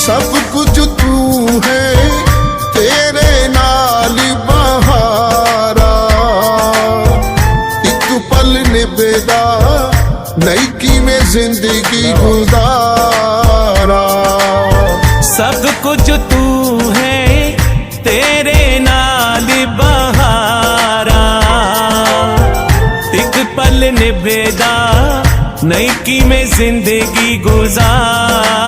सब कुछ तू है, तेरे नाल बहारा, एक पल निभदा नहीं कि मैं जिंदगी गुजारा। सब कुछ तू है, तेरे नाल बहारा, एक पल निभदा नहीं कि मैं जिंदगी गुजार।